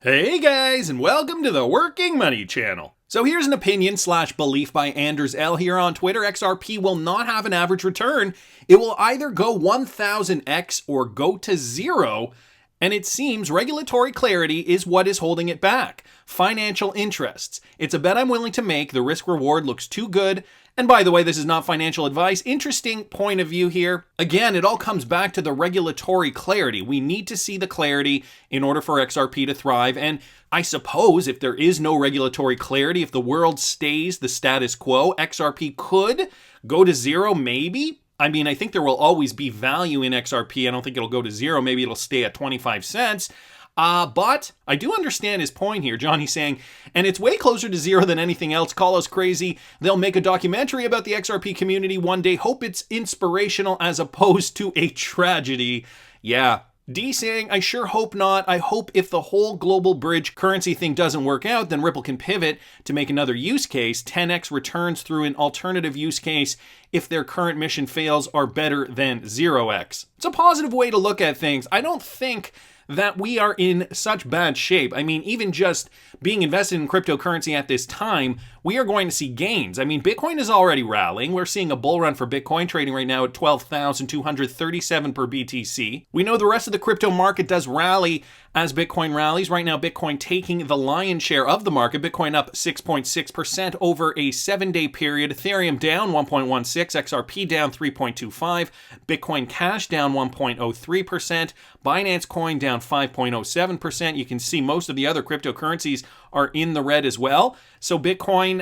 Hey guys, and welcome to the Working Money channel. So here's an opinion / belief by Anders L here on Twitter. XRP will not have an average return. It will either go 1000x or go to zero. And it seems regulatory clarity is what is holding it back. Financial interests. It's a bet I'm willing to make. The risk reward looks too good. And by the way, this is not financial advice. Interesting point of view here. Again, it all comes back to the regulatory clarity. We need to see the clarity in order for XRP to thrive. And I suppose if there is no regulatory clarity, if the world stays the status quo, XRP could go to zero, maybe. I mean, I think there will always be value in XRP. I don't think it'll go to zero. Maybe it'll stay at 25 cents. But I do understand his point here. Johnny's saying, and it's way closer to zero than anything else. Call us crazy. They'll make a documentary about the XRP community one day. Hope it's inspirational as opposed to a tragedy. Yeah. D saying, I sure hope not. I hope if the whole global bridge currency thing doesn't work out, then Ripple can pivot to make another use case. 10x returns through an alternative use case if their current mission fails are better than 0x. It's a positive way to look at things. I don't think that we are in such bad shape. I mean, even just being invested in cryptocurrency at this time, we are going to see gains. I mean, Bitcoin is already rallying. We're seeing a bull run for Bitcoin trading right now at 12,237 per BTC. We know the rest of the crypto market does rally as Bitcoin rallies. Right now, Bitcoin taking the lion's share of the market. Bitcoin up 6.6% over a 7-day period. Ethereum down 1.16%. XRP down 3.25%. Bitcoin Cash down 1.03%. Binance Coin down 5.07%. You can see most of the other cryptocurrencies are in the red as well. So Bitcoin,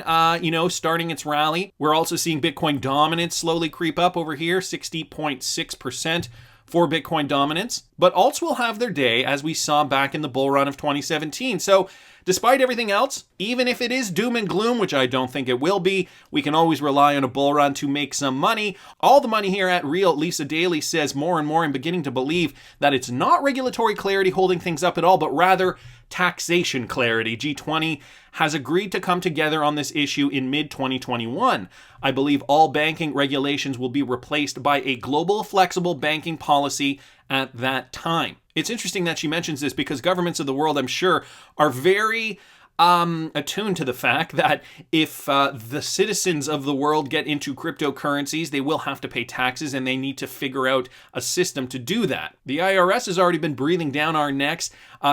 starting its rally. We're also seeing Bitcoin dominance slowly creep up over here, 60.6% for Bitcoin dominance. But alts will have their day, as we saw back in the bull run of 2017. So despite everything else, even if it is doom and gloom, which I don't think it will be, we can always rely on a bull run to make some money. All the money here at Real, Lisa Daly says more and more I'm beginning to believe that it's not regulatory clarity holding things up at all, but rather taxation clarity. G20 has agreed to come together on this issue in mid-2021. I believe all banking regulations will be replaced by a global flexible banking policy at that time. It's interesting that she mentions this because governments of the world, I'm sure, are very attuned to the fact that if the citizens of the world get into cryptocurrencies, they will have to pay taxes and they need to figure out a system to do that. The IRS has already been breathing down our necks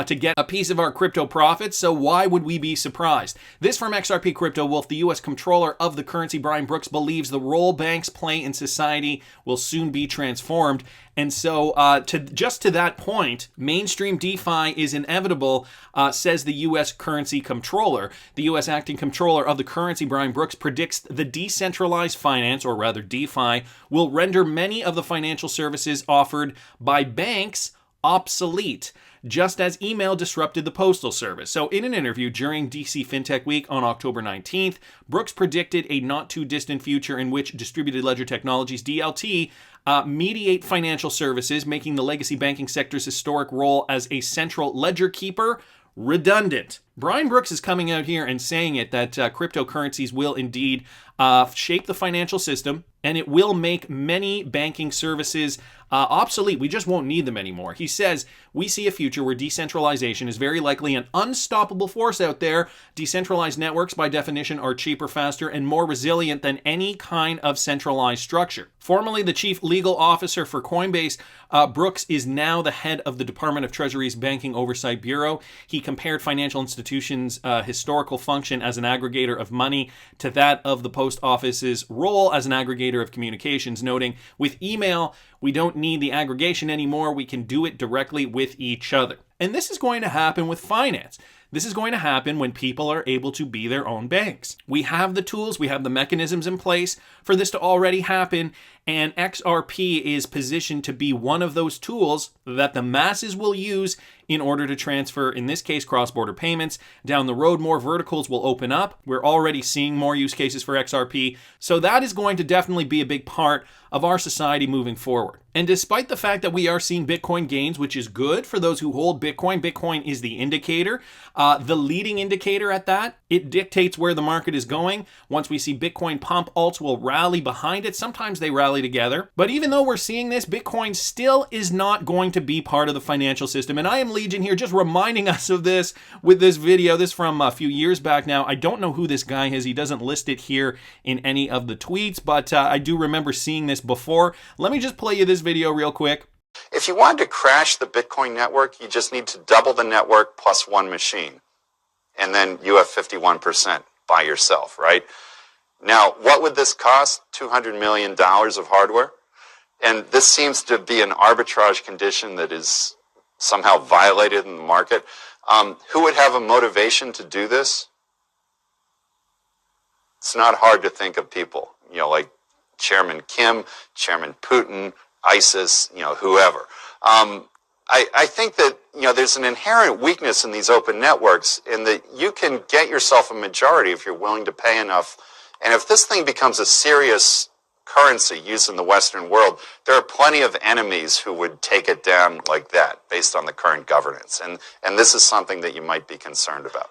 to get a piece of our crypto profits, so why would we be surprised? This from XRP Crypto Wolf, the U.S. comptroller of the currency, Brian Brooks, believes the role banks play in society will soon be transformed. And so to that point, mainstream DeFi is inevitable, says the U.S. currency comptroller. The U.S. acting comptroller of the currency, Brian Brooks, predicts the decentralized finance, or rather DeFi, will render many of the financial services offered by banks obsolete, just as email disrupted the postal service. So in an interview during DC FinTech Week on October 19th, Brooks predicted a not too distant future in which distributed ledger technologies, DLT, mediate financial services, making the legacy banking sector's historic role as a central ledger keeper redundant. Brian Brooks is coming out here and saying that cryptocurrencies will indeed shape the financial system, and it will make many banking services obsolete. We just won't need them anymore. He says, we see a future where decentralization is very likely an unstoppable force out there. Decentralized networks, by definition, are cheaper, faster, and more resilient than any kind of centralized structure. Formerly the chief legal officer for Coinbase, Brooks is now the head of the Department of Treasury's Banking Oversight Bureau. He compared financial institutions' historical function as an aggregator of money to that of the post office's role as an aggregator of communications, noting, with email, we don't need the aggregation anymore. We can do it directly with each other. And this is going to happen with finance. This is going to happen when people are able to be their own banks. We have the tools, we have the mechanisms in place for this to already happen, and XRP is positioned to be one of those tools that the masses will use in order to transfer, in this case, cross-border payments. Down the road, more verticals will open up. We're already seeing more use cases for XRP. So that is going to definitely be a big part of our society moving forward. And despite the fact that we are seeing Bitcoin gains, which is good for those who hold Bitcoin, Bitcoin is the indicator, the leading indicator at that. It dictates where the market is going. Once we see Bitcoin pump, alts will rally behind it. Sometimes they rally play together. But even though we're seeing this, Bitcoin still is not going to be part of the financial system. And I am Legion here just reminding us of this with this video. This from a few years back now. I don't know who this guy is. He doesn't list it here in any of the tweets, but I do remember seeing this before. Let me just play you this video real quick. If you wanted to crash the Bitcoin network, you just need to double the network plus one machine. And then you have 51% by yourself, right? Now, what would this cost? $200 million of hardware? And this seems to be an arbitrage condition that is somehow violated in the market. Who would have a motivation to do this? It's not hard to think of people, like Chairman Kim, Chairman Putin, ISIS, whoever. I think that, there's an inherent weakness in these open networks in that you can get yourself a majority if you're willing to pay enough. And if this thing becomes a serious currency used in the Western world, there are plenty of enemies who would take it down like that based on the current governance. And this is something that you might be concerned about.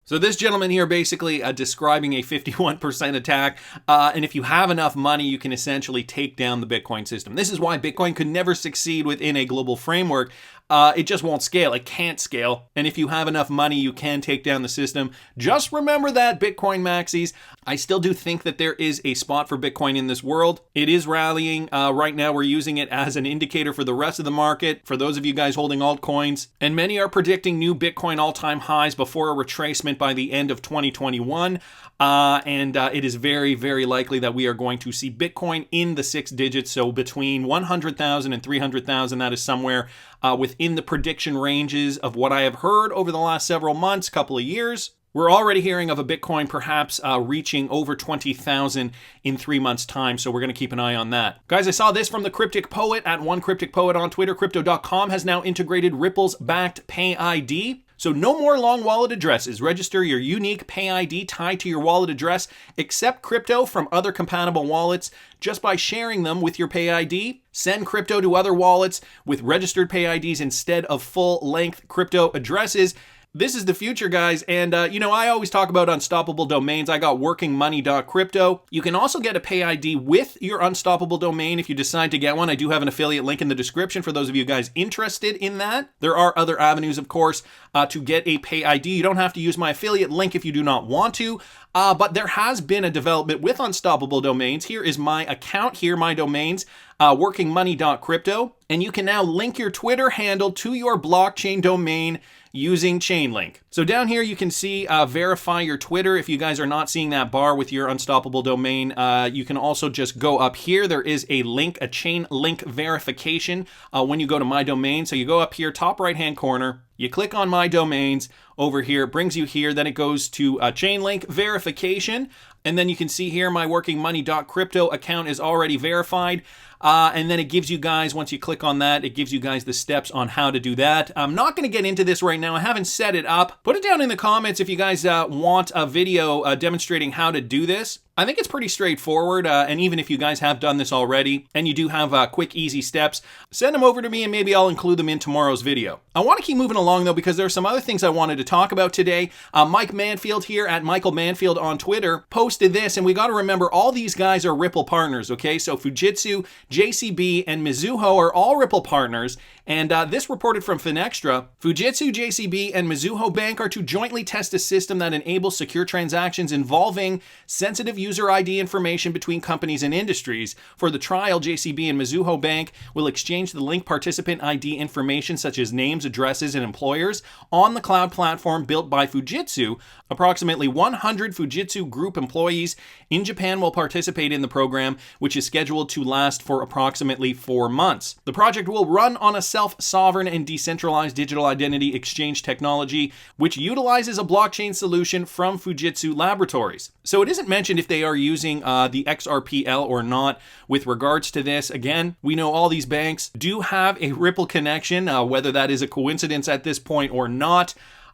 So this gentleman here basically describing a 51% attack, and if you have enough money, you can essentially take down the Bitcoin system. This is why Bitcoin could never succeed within a global framework. It just won't scale. It can't scale. And if you have enough money, you can take down the system. Just remember that, Bitcoin maxis. I still do think that there is a spot for Bitcoin in this world. It is rallying. Right now, we're using it as an indicator for the rest of the market. For those of you guys holding altcoins, and many are predicting new Bitcoin all-time highs before a retracement by the end of 2021. It is very, very likely that we are going to see Bitcoin in the 6 digits. So between 100,000 and 300,000, that is somewhere within the prediction ranges of what I have heard over the last several months, couple of years. We're already hearing of a Bitcoin perhaps reaching over 20,000 in 3 months' time, so we're going to keep an eye on that. Guys, I saw this from the Cryptic Poet at OneCrypticPoet on Twitter. Crypto.com has now integrated Ripple's backed Pay ID. So no more long wallet addresses. Register your unique Pay ID tied to your wallet address. Accept crypto from other compatible wallets just by sharing them with your Pay ID. Send crypto to other wallets with registered Pay IDs instead of full-length crypto addresses. This is the future, guys, and I always talk about unstoppable domains. I got workingmoney.crypto. You can also get a Pay ID with your unstoppable domain if you decide to get one. I do have an affiliate link in the description for those of you guys interested in that. There are other avenues, of course, to get a Pay ID. You don't have to use my affiliate link if you do not want to, but there has been a development with unstoppable domains. Here is my account here, my domains, workingmoney.crypto, and you can now link your Twitter handle to your blockchain domain using Chainlink. So down here you can see verify your Twitter. If you guys are not seeing that bar with your unstoppable domain, you can also just go up here. There is a link, a Chainlink verification when you go to my domain. So you go up here, top right hand corner, you click on my domains over here, it brings you here, then it goes to Chainlink verification. And then you can see here my workingmoney.crypto account is already verified. And then it gives you guys, once you click on that, it gives you guys the steps on how to do that. I'm not going to get into this right now. I haven't set it up. Put it down in the comments if you guys want a video demonstrating how to do this. I think it's pretty straightforward, and even if you guys have done this already, and you do have quick, easy steps, send them over to me and maybe I'll include them in tomorrow's video. I want to keep moving along though, because there are some other things I wanted to talk about today. Mike Manfield here at Michael Manfield on Twitter posted this, and we got to remember all these guys are Ripple partners, okay? So Fujitsu, JCB, and Mizuho are all Ripple partners, and this reported from Finextra. Fujitsu, JCB, and Mizuho Bank are to jointly test a system that enables secure transactions involving sensitive user ID information between companies and industries. For the trial, JCB and Mizuho Bank will exchange the linked participant ID information such as names, addresses, and employers on the cloud platform built by Fujitsu. Approximately 100 Fujitsu Group employees in Japan will participate in the program, which is scheduled to last for approximately 4 months. The project will run on a self-sovereign and decentralized digital identity exchange technology, which utilizes a blockchain solution from Fujitsu Laboratories. So it isn't mentioned if they are using the XRPL or not with regards to this. Again, we know all these banks do have a Ripple connection, whether that is a coincidence at this point or not.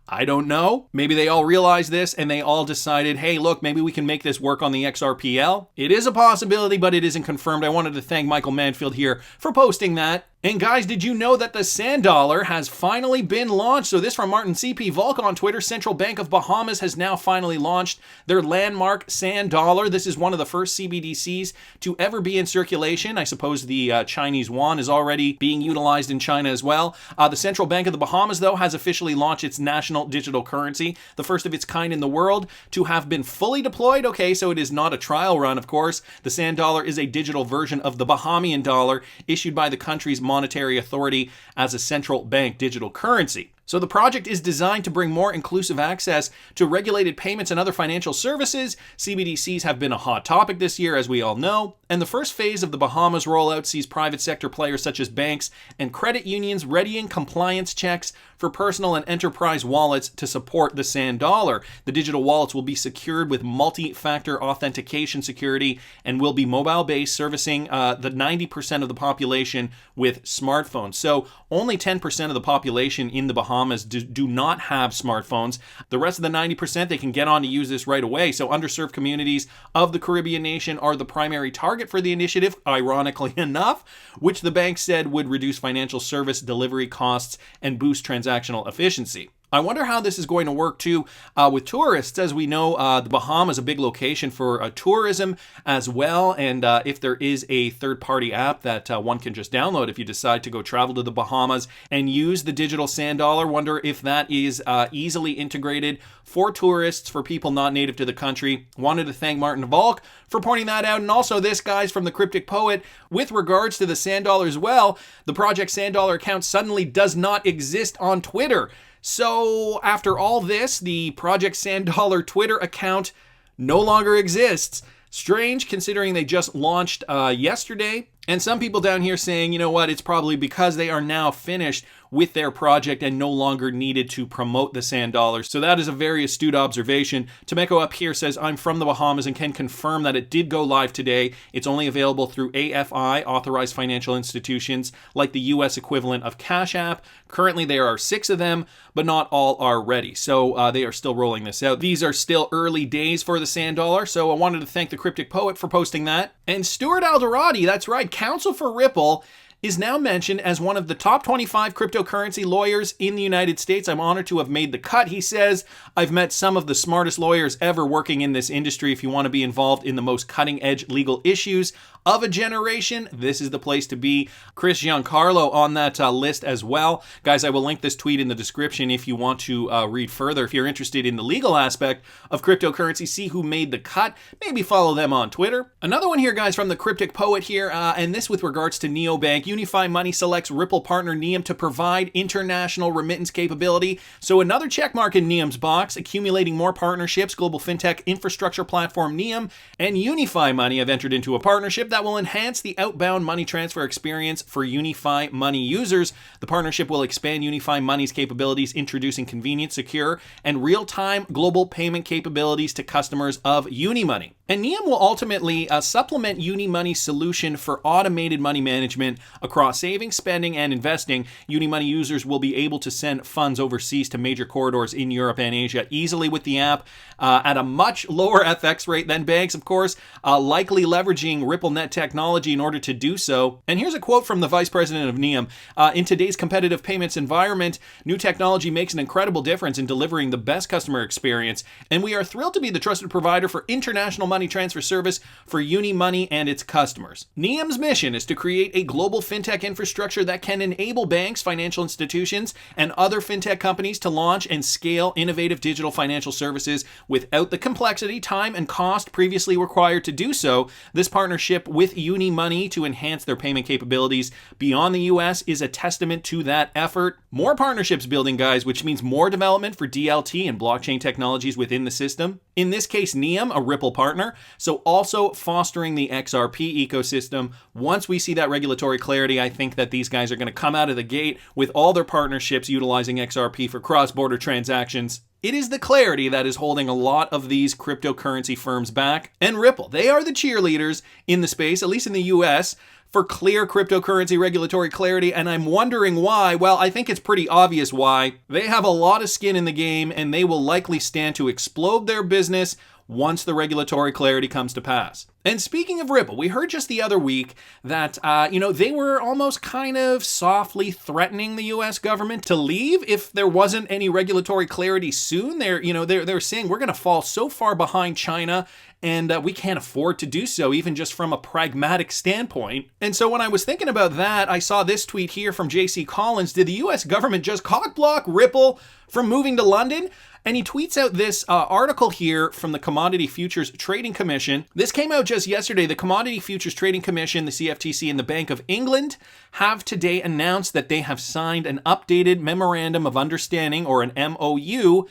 I don't know. Maybe they all realized this and they all decided, hey, look, maybe we can make this work on the XRPL. It is a possibility, but it isn't confirmed. I wanted to thank Michael Manfield here for posting that. And guys, did you know that the Sand Dollar has finally been launched? So this from Martin CP Volk on Twitter. Central Bank of Bahamas has now finally launched their landmark Sand Dollar. This is one of the first CBDCs to ever be in circulation. I suppose the Chinese yuan is already being utilized in China as well. The Central Bank of the Bahamas, though, has officially launched its national digital currency, the first of its kind in the world to have been fully deployed. Okay, so it is not a trial run, of course. The Sand Dollar is a digital version of the Bahamian dollar issued by the country's monetary authority as a central bank digital currency. So the project is designed to bring more inclusive access to regulated payments and other financial services. CBDCs have been a hot topic this year, as we all know. And the first phase of the Bahamas rollout sees private sector players such as banks and credit unions readying compliance checks for personal and enterprise wallets to support the Sand Dollar. The digital wallets will be secured with multi-factor authentication security and will be mobile-based, servicing the 90% of the population with smartphones. So only 10% of the population in the Bahamas do not have smartphones. The rest of the 90%, they can get on to use this right away. So underserved communities of the Caribbean nation are the primary target for the initiative, ironically enough, which the bank said would reduce financial service delivery costs and boost transactional efficiency. I wonder how this is going to work too with tourists. As we know, the Bahamas is a big location for tourism as well. And if there is a third-party app that one can just download if you decide to go travel to the Bahamas and use the digital Sand Dollar, wonder if that is easily integrated for tourists, for people not native to the country. Wanted to thank Martin Volk for pointing that out. And also this, guys, from the Cryptic Poet, with regards to the Sand Dollar as well, the Project Sand Dollar account suddenly does not exist on Twitter. So after all this, the Project Sand Dollar Twitter account no longer exists. Strange, considering they just launched yesterday. And some people down here saying, you know what, it's probably because they are now finished with their project and no longer needed to promote the Sand Dollar. So that is a very astute observation. Tomeko up here says, I'm from the Bahamas and can confirm that it did go live today. It's only available through AFI, authorized financial institutions, like the US equivalent of Cash App. Currently, there are 6 of them, but not all are ready. So they are still rolling this out. These are still early days for the Sand Dollar. So I wanted to thank the Cryptic Poet for posting that. And Stuart Alderati, that's right, counsel for Ripple, is now mentioned as one of the top 25 cryptocurrency lawyers in the United States. I'm honored to have made the cut, he says. I've met some of the smartest lawyers ever working in this industry. If you want to be involved in the most cutting-edge legal issues of a generation, this is the place to be. Chris Giancarlo on that list as well. Guys, I will link this tweet in the description if you want to read further. If you're interested in the legal aspect of cryptocurrency, see who made the cut, maybe follow them on Twitter. Another one here, guys, from the Cryptic Poet here, and this with regards to Neobank. Unifimoney selects Ripple partner Nium to provide international remittance capability. So another check mark in Nium's box, accumulating more partnerships. Global fintech infrastructure platform Nium and Unifimoney have entered into a partnership that will enhance the outbound money transfer experience for Unifimoney users. The partnership will expand Unifimoney's capabilities, introducing convenient, secure, and real-time global payment capabilities to customers of Unimoney. And Nium will ultimately supplement Unimoney's solution for automated money management across saving, spending, and investing. Unimoney users will be able to send funds overseas to major corridors in Europe and Asia easily with the app at a much lower FX rate than banks, of course, likely leveraging RippleNet technology in order to do so. And here's a quote from the vice president of Nium. In today's competitive payments environment, new technology makes an incredible difference in delivering the best customer experience, and we are thrilled to be the trusted provider for international money transfer service for Unimoney and its customers. Nium's mission is to create a global fintech infrastructure that can enable banks, financial institutions, and other fintech companies to launch and scale innovative digital financial services without the complexity, time, and cost previously required to do so. This partnership with Unimoney to enhance their payment capabilities beyond the US is a testament to that effort. More partnerships building, guys, which means more development for DLT and blockchain technologies within the system. In this case, Nium, a Ripple partner, so also fostering the XRP ecosystem. Once we see that regulatory clarity, I think that these guys are going to come out of the gate with all their partnerships utilizing XRP for cross-border transactions. It is the clarity that is holding a lot of these cryptocurrency firms back. And Ripple, they are the cheerleaders in the space, at least in the US, for clear cryptocurrency regulatory clarity, and I'm wondering why. Well, I think it's pretty obvious why. They have a lot of skin in the game, and they will likely stand to explode their business once the regulatory clarity comes to pass. And speaking of Ripple, we heard just the other week that, they were almost kind of softly threatening the US government to leave if there wasn't any regulatory clarity soon. They're saying we're going to fall so far behind China and we can't afford to do so, even just from a pragmatic standpoint. And so when I was thinking about that, I saw this tweet here from JC Collins. Did the US government just cockblock Ripple from moving to London? And he tweets out this article here from the Commodity Futures Trading Commission. This came out just yesterday. The Commodity Futures Trading Commission, the CFTC, and the Bank of England have today announced that they have signed an updated Memorandum of Understanding, or an MOU,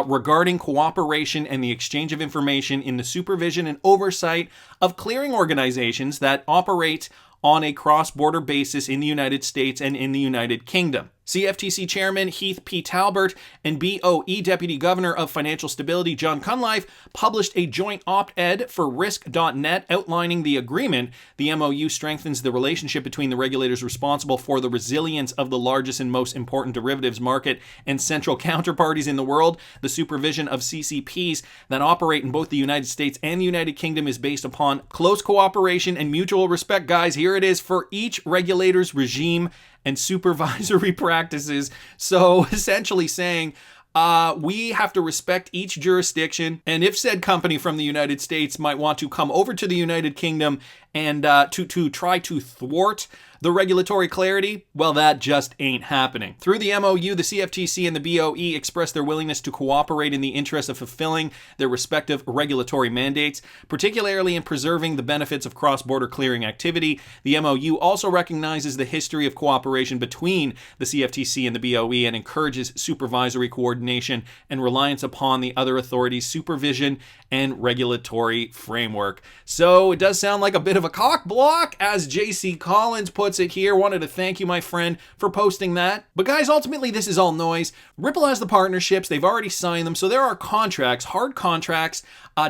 regarding cooperation and the exchange of information in the supervision and oversight of clearing organizations that operate on a cross-border basis in the United States and in the United Kingdom. CFTC Chairman Heath P. Talbert and BOE Deputy Governor of Financial Stability John Cunliffe published a joint op-ed for Risk.net outlining the agreement. The MOU strengthens the relationship between the regulators responsible for the resilience of the largest and most important derivatives market and central counterparties in the world. The supervision of CCPs that operate in both the United States and the United Kingdom is based upon close cooperation and mutual respect. Guys, here it is for each regulator's regime and supervisory practices. So essentially saying, we have to respect each jurisdiction, and if said company from the United States might want to come over to the United Kingdom and to try to thwart the regulatory clarity, well, that just ain't happening. Through the MOU, the CFTC and the BOE expressed their willingness to cooperate in the interest of fulfilling their respective regulatory mandates, particularly in preserving the benefits of cross-border clearing activity. The MOU also recognizes the history of cooperation between the CFTC and the BOE and encourages supervisory coordination and reliance upon the other authorities' supervision and regulatory framework. So it does sound like a bit of a cock block, as JC Collins puts it here. Wanted to thank you, my friend, for posting that. But guys, ultimately, this is all noise. Ripple has the partnerships. They've already signed them. So there are contracts, hard contracts,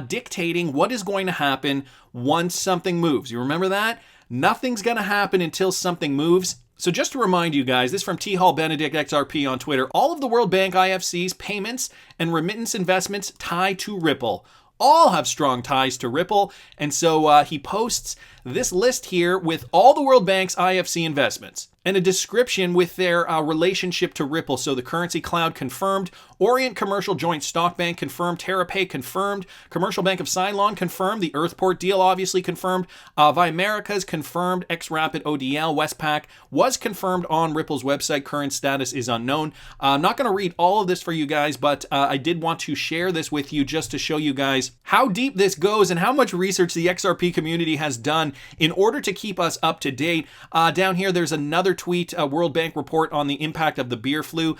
dictating what is going to happen once something moves. You remember that? Nothing's going to happen until something moves. So just to remind you guys, this is from T. Hall Benedict XRP on Twitter. All of the World Bank IFC's payments and remittance investments tie to Ripple. All have strong ties to Ripple. And so he posts this list here with all the World Bank's IFC investments and a description with their relationship to Ripple. So the Currency Cloud confirmed, Orient Commercial Joint Stock Bank confirmed, TerraPay confirmed, Commercial Bank of Ceylon confirmed, the Earthport deal obviously confirmed, Vimerica's confirmed, XRapid ODL, Westpac was confirmed on Ripple's website. Current status is unknown. I'm not going to read all of this for you guys, but I did want to share this with you just to show you guys how deep this goes and how much research the XRP community has done in order to keep us up to date. Down here, there's another tweet, a World Bank report on the impact of the beer flu.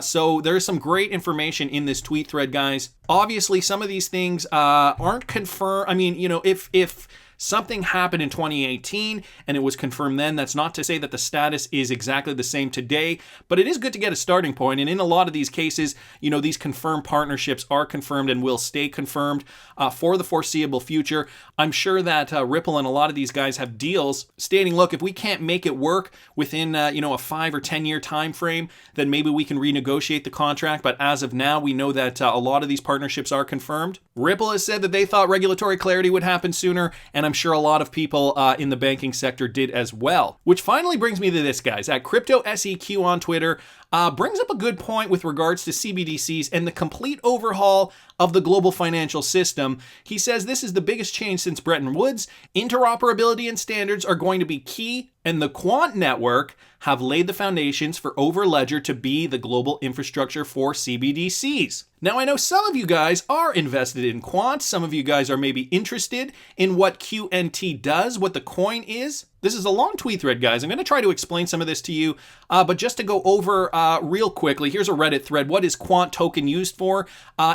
So there's some great information in this tweet thread, guys. Obviously, some of these things aren't confirmed. I mean, if something happened in 2018 and it was confirmed then, that's not to say that the status is exactly the same today, but it is good to get a starting point. And in a lot of these cases, these confirmed partnerships are confirmed and will stay confirmed for the foreseeable future. I'm sure that Ripple and a lot of these guys have deals stating, look, if we can't make it work within a 5 or 10 year time frame, then maybe we can renegotiate the contract. But as of now, we know that a lot of these partnerships are confirmed. Ripple has said that they thought regulatory clarity would happen sooner, and I'm sure a lot of people in the banking sector did as well. Which finally brings me to this, guys. At CryptoSEQ on Twitter, brings up a good point with regards to CBDCs and the complete overhaul of the global financial system. He says this is the biggest change since Bretton Woods. Interoperability and standards are going to be key, and the Quant network have laid the foundations for Overledger to be the global infrastructure for CBDCs. Now, I know some of you guys are invested in Quant. Some of you guys are maybe interested in what QNT does, what the coin is. This is a long tweet thread, guys. I'm going to try to explain some of this to you, but just to go over real quickly, here's a Reddit thread. What is Quant token used for?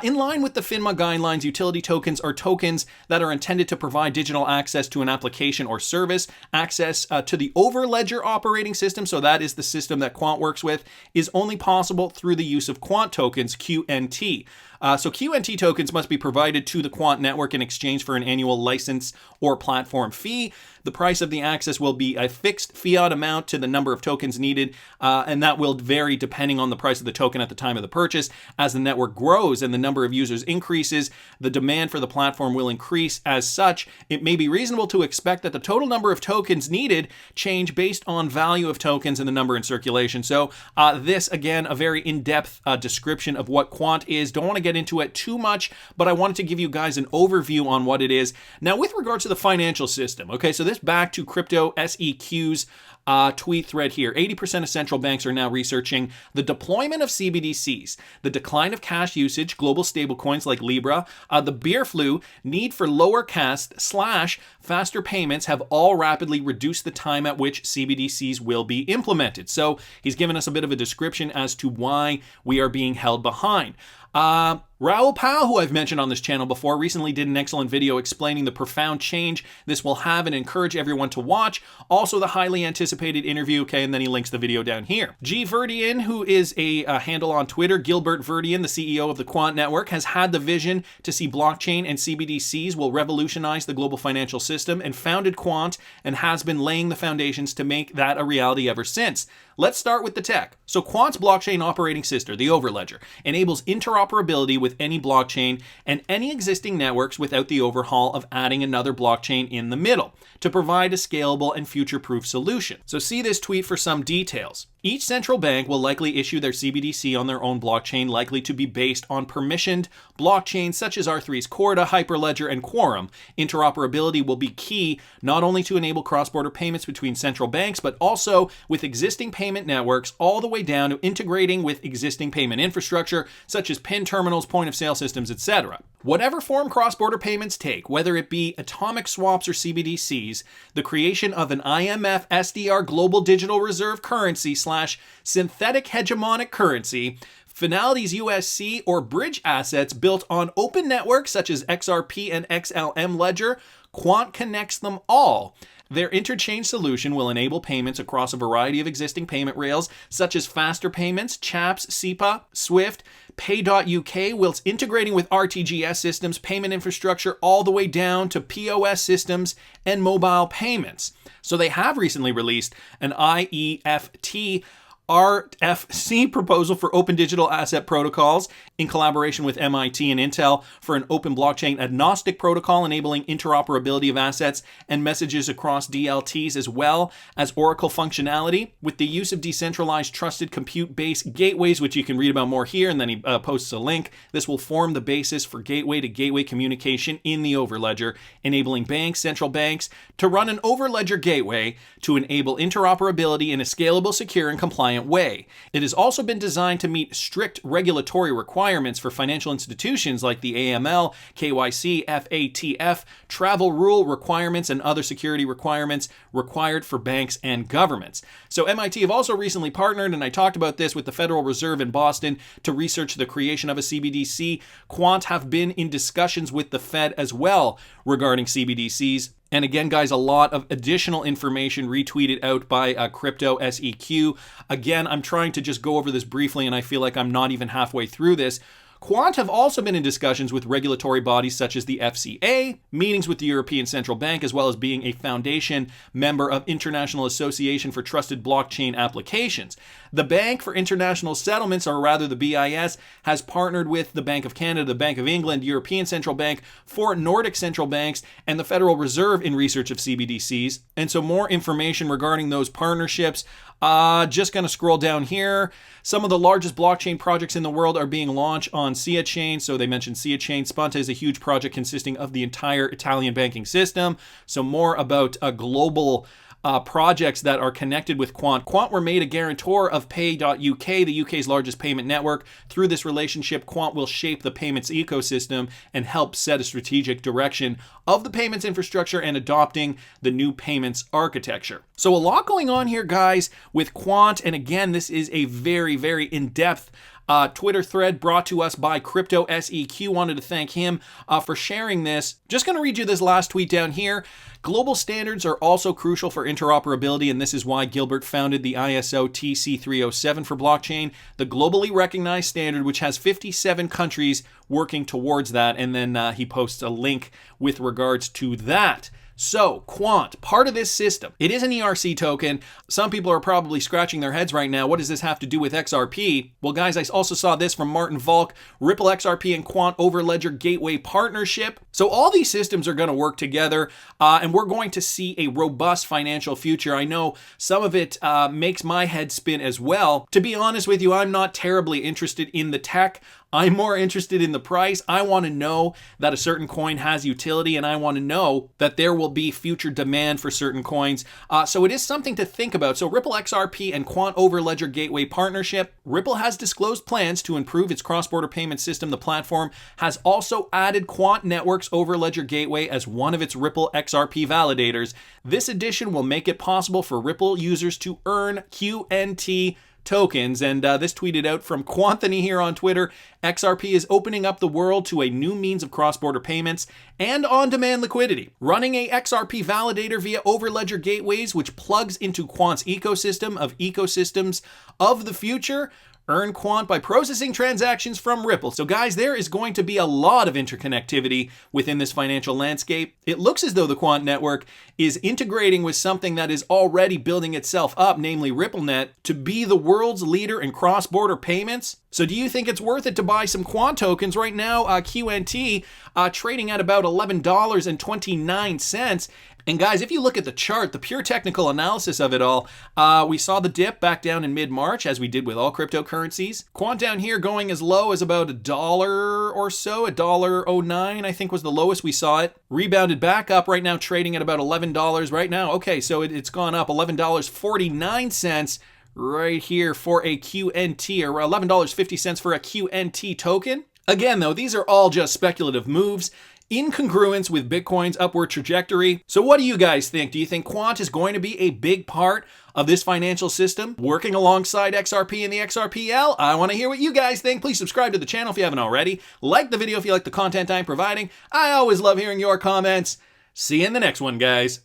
In line with the FINMA guidelines, utility tokens are tokens that are intended to provide digital access to an application or service. Access to the Overledger operating system, so that is the system that Quant works with, is only possible through the use of Quant tokens, QNT. fee. So QNT tokens must be provided to the Quant network in exchange for an annual license or platform fee. The price of the access will be a fixed fiat amount to the number of tokens needed, and that will vary depending on the price of the token at the time of the purchase. As the network grows and the number of users increases, the demand for the platform will increase. As such, it may be reasonable to expect that the total number of tokens needed change based on value of tokens and the number in circulation. So this, again, a very in-depth description of what Quant is. Don't want to get into it too much, but I wanted to give you guys an overview on what it is. Now, with regards to the financial system, okay, so this back to Crypto SEQ's tweet thread here. 80% of central banks are now researching the deployment of CBDCs, the decline of cash usage, global stablecoins like Libra, the beer flu, need for lower cost/faster payments have all rapidly reduced the time at which CBDCs will be implemented. So he's given us a bit of a description as to why we are being held behind. Raoul Pal, who I've mentioned on this channel before, recently did an excellent video explaining the profound change this will have and encourage everyone to watch. Also, the highly anticipated interview, okay, and then he links the video down here. G. Verdian, who is a handle on Twitter, Gilbert Verdian, the CEO of the Quant Network, has had the vision to see blockchain and CBDCs will revolutionize the global financial system and founded Quant and has been laying the foundations to make that a reality ever since. Let's start with the tech. So Quant's blockchain operating system, the Overledger, enables interoperability with any blockchain and any existing networks without the overhaul of adding another blockchain in the middle to provide a scalable and future-proof solution. So see this tweet for some details. Each central bank will likely issue their CBDC on their own blockchain, likely to be based on permissioned blockchains such as R3's Corda, Hyperledger, and Quorum. Interoperability will be key not only to enable cross-border payments between central banks, but also with existing payment networks all the way down to integrating with existing payment infrastructure such as PIN terminals, point-of-sale systems, etc. Whatever form cross-border payments take, whether it be atomic swaps or CBDCs, the creation of an IMF SDR global digital reserve currency / synthetic hegemonic currency, Finality's USC or bridge assets built on open networks such as XRP and XLM Ledger, Quant connects them all. Their interchange solution will enable payments across a variety of existing payment rails, such as faster payments, CHAPS, SEPA, SWIFT, Pay.UK, whilst integrating with RTGS systems, payment infrastructure, all the way down to POS systems and mobile payments. So they have recently released an IEFT RFC proposal for open digital asset protocols in collaboration with MIT and Intel for an open blockchain agnostic protocol enabling interoperability of assets and messages across DLTs as well as Oracle functionality with the use of decentralized trusted compute-based gateways, which you can read about more here, and then he posts a link. This will form the basis for gateway-to-gateway communication in the Overledger, enabling banks, central banks, to run an Overledger gateway to enable interoperability in a scalable, secure, and compliant way. It has also been designed to meet strict regulatory requirements for financial institutions like the AML, KYC, FATF, travel rule requirements, and other security requirements required for banks and governments. So MIT have also recently partnered, and I talked about this, with the Federal Reserve in Boston to research the creation of a CBDC. Quant have been in discussions with the Fed as well regarding CBDCs. And again, guys, a lot of additional information retweeted out by Crypto SEQ. Again, I'm trying to just go over this briefly, and I feel like I'm not even halfway through this. Quant have also been in discussions with regulatory bodies such as the FCA, meetings with the European Central Bank, as well as being a foundation member of International Association for Trusted Blockchain Applications. The Bank for International Settlements, or rather the BIS, has partnered with the Bank of Canada, the Bank of England, European Central Bank, 4 Nordic central banks, and the Federal Reserve in research of CBDCs. And so more information regarding those partnerships. Just going to scroll down here. Some of the largest blockchain projects in the world are being launched on Sia Chain. So they mentioned Sia Chain. Sponta is a huge project consisting of the entire Italian banking system. So more about global projects that are connected with Quant. Quant were made a guarantor of Pay.UK, the UK's largest payment network. Through this relationship, Quant will shape the payments ecosystem and help set a strategic direction of the payments infrastructure and adopting the new payments architecture. So a lot going on here, guys, with Quant. And again, this is a very, very in-depth Twitter thread brought to us by Crypto SEQ. Wanted to thank him for sharing this. Just going to read you this last tweet down here. Global standards are also crucial for interoperability, and this is why Gilbert founded the ISO TC307 for blockchain, the globally recognized standard which has 57 countries working towards that, and then he posts a link with regards to that. So, Quant, part of this system, it is an ERC token. Some people are probably scratching their heads right now. What does this have to do with XRP? Well, guys, I also saw this from Martin Volk, Ripple XRP and Quant Overledger Gateway Partnership. So all these systems are going to work together, and we're going to see a robust financial future. I know some of it makes my head spin as well. To be honest with you, I'm not terribly interested in the tech. I'm more interested in the price. I want to know that a certain coin has utility, and I want to know that there will be future demand for certain coins. So it is something to think about. So Ripple XRP and Quant Overledger Gateway Partnership. Ripple has disclosed plans to improve its cross-border payment system. The platform has also added Quant Network's Overledger Gateway as one of its Ripple XRP validators. This addition will make it possible for Ripple users to earn QNT tokens. And this tweeted out from Quanthony here on Twitter. XRP is opening up the world to a new means of cross-border payments and on-demand liquidity. Running a XRP validator via Overledger gateways, which plugs into Quant's ecosystem of ecosystems of the future. Earn Quant by processing transactions from Ripple. So guys, there is going to be a lot of interconnectivity within this financial landscape. It looks as though the Quant network is integrating with something that is already building itself up, namely RippleNet, to be the world's leader in cross-border payments. So do you think it's worth it to buy some Quant tokens? Right now, QNT trading at about $11.29. And guys, if you look at the chart, the pure technical analysis of it all, we saw the dip back down in mid-March, as we did with all cryptocurrencies. Quant down here going as low as about $1 or so, $1.09, I think was the lowest we saw it. Rebounded back up, right now trading at about $11 right now. Okay, so it's gone up $11.49 right here for a QNT, or $11.50 for a QNT token. Again, though, these are all just speculative moves in congruence with Bitcoin's upward trajectory. So what do you guys think? Do you think Quant is going to be a big part of this financial system, working alongside XRP and the XRPL? I want to hear what you guys think. Please subscribe to the channel if you haven't already. Like the video if you like the content I'm providing. I always love hearing your comments. See you in the next one, guys.